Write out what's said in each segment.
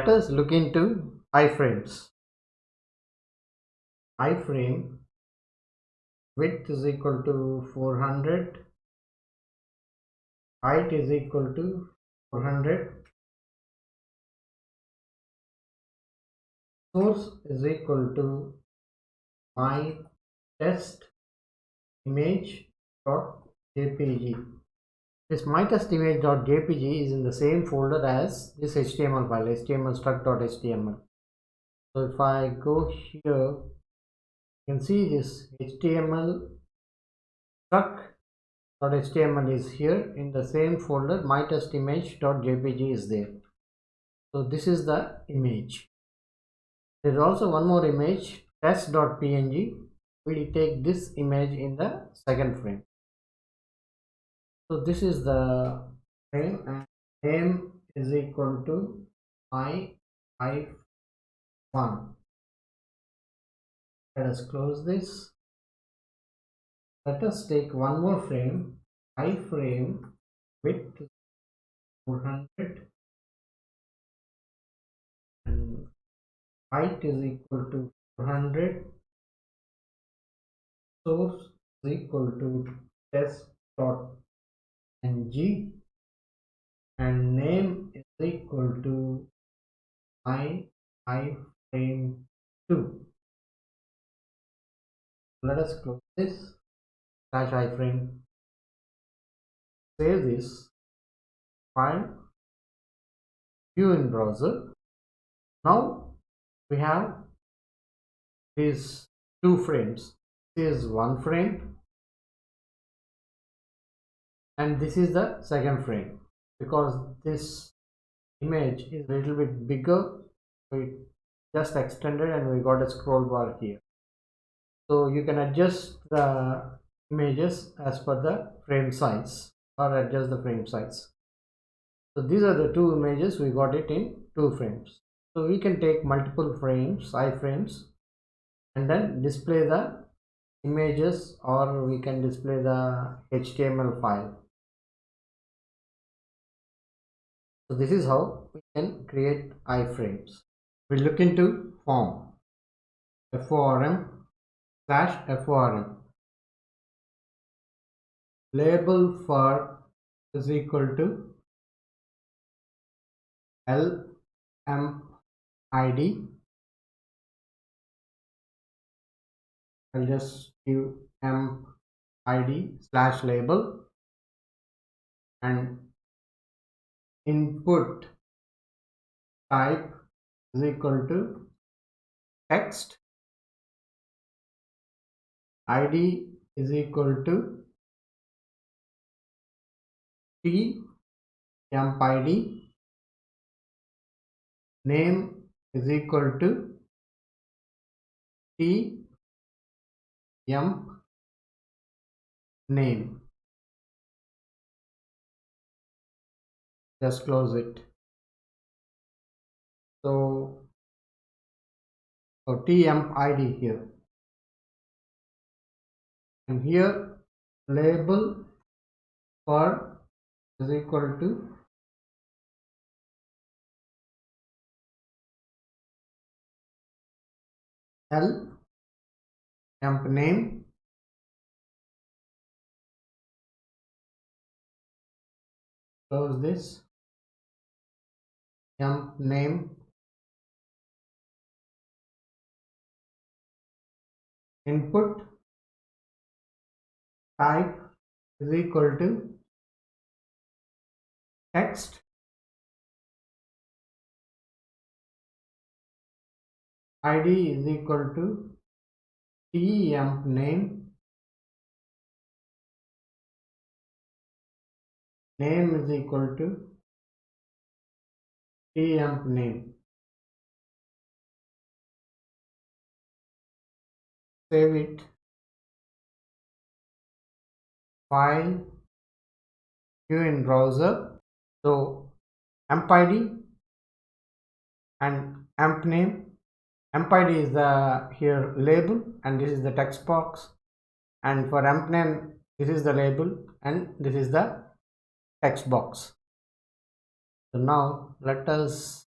let us look into iframes. Iframe width is equal to 400, height is equal to 400, source is equal to my test image dot jpg. This my test image dot jpg is in the same folder as this html file, html struct.html. So if I go here, you can see this html struct.html is here in the same folder. My test image dot jpg is there. So this is the image. There is also one more image, test.png. We take this image in the second frame. So this is the frame, and name is equal to I1. Let us close this. Let us take one more frame, iframe width 400 and height is equal to 400, source is equal to test.ng, and name is equal to my iframe 2. Let us close this slash iframe, save this file, view in browser. Now we have these two frames. This is one frame and this is the second frame. Because this image is a little bit bigger, we just extended and we got a scroll bar here. So you can adjust the images as per the frame size or adjust the frame size. So these are the two images, we got it in two frames. So we can take multiple frames, iframes, and then display the images, or we can display the HTML file. So this is how we can create iframes. We look into form, form/form. Label for is equal to lmp id. I'll just give emp id slash label, and input type is equal to text, id is equal to temp id, name is equal to temp name. Just close it. So temp id here, and here label for is equal to temp name, close this, temp name, input type is equal to text, id is equal to temp name, name is equal to temp name. Save it, file, view in browser. So emp id and emp name. Emp id is the here label and this is the text box, and for emp name this is the label and this is the text box. So now let us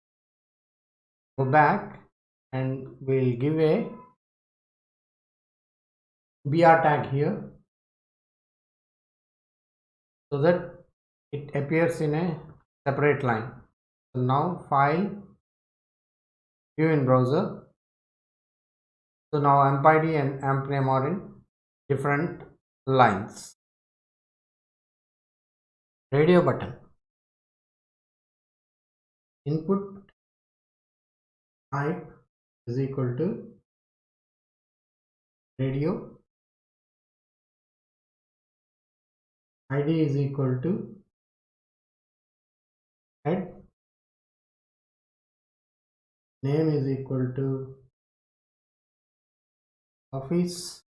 Go back and we'll give a BR tag here so that it appears in a separate line. So now file, view in browser. So now amp ID and amp name are in different lines. Radio button. Input type is equal to radio. ID is equal to head. Name is equal to office.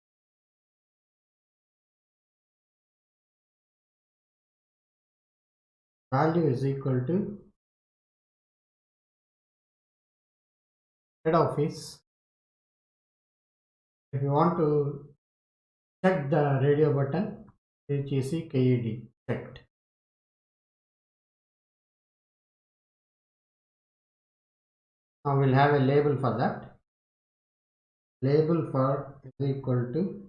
Value is equal to head office. If you want to check the radio button, HECKED checked. Now we'll have a label for that. Label for is equal to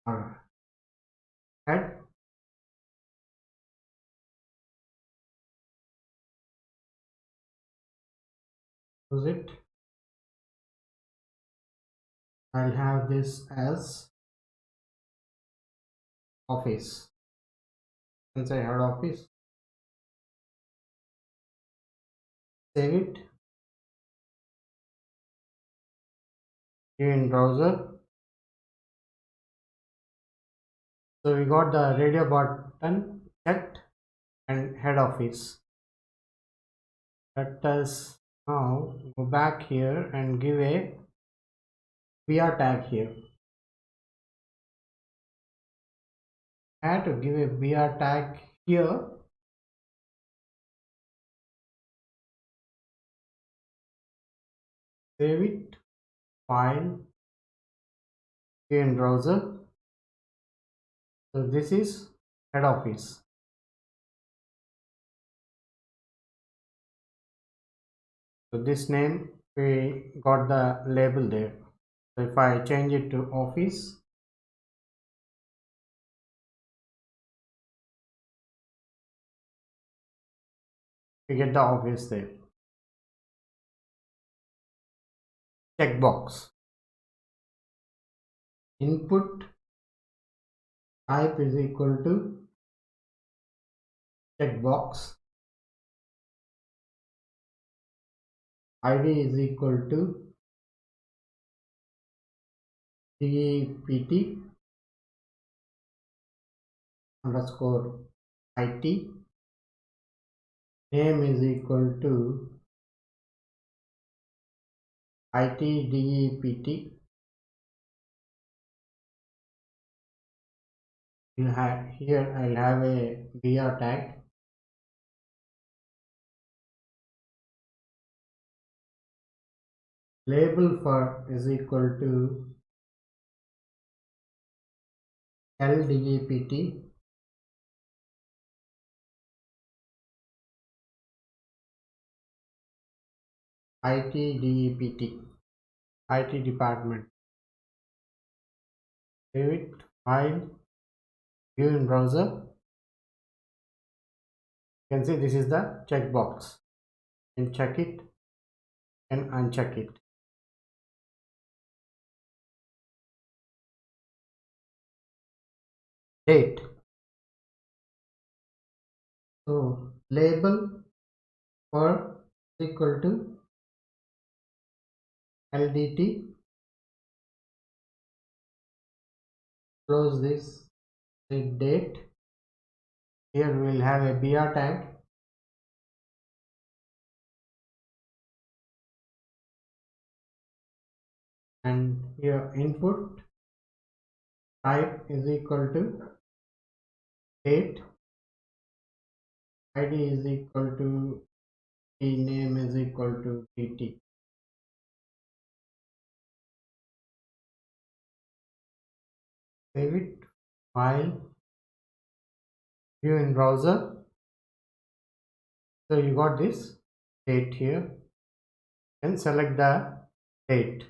our head. Use it. I'll have this as office. Since I had office, save it. View in browser. So we got the radio button checked and head office. Let us now go back here and give a BR tag here. I had to give a BR tag here. Save it. File. View in browser. So this is head office. So this name, we got the label there. So if I change it to office, we get the office there. Checkbox. Input type is equal to checkbox. ID is equal to DEPT underscore IT. Name is equal to ITDEPT. Here I'll have a BR tag. Label for is equal to LDEPT. ITDEPT. IT department. Save it. File. View in browser. You can see this is the checkbox. And check it and uncheck it. Date. So label for is equal to LDT. Close this. Set date. Here we will have a BR tag. And here input type is equal to date. ID is equal to T, name is equal to DT. Save it. File. View in browser. So you got this date here. and select the date.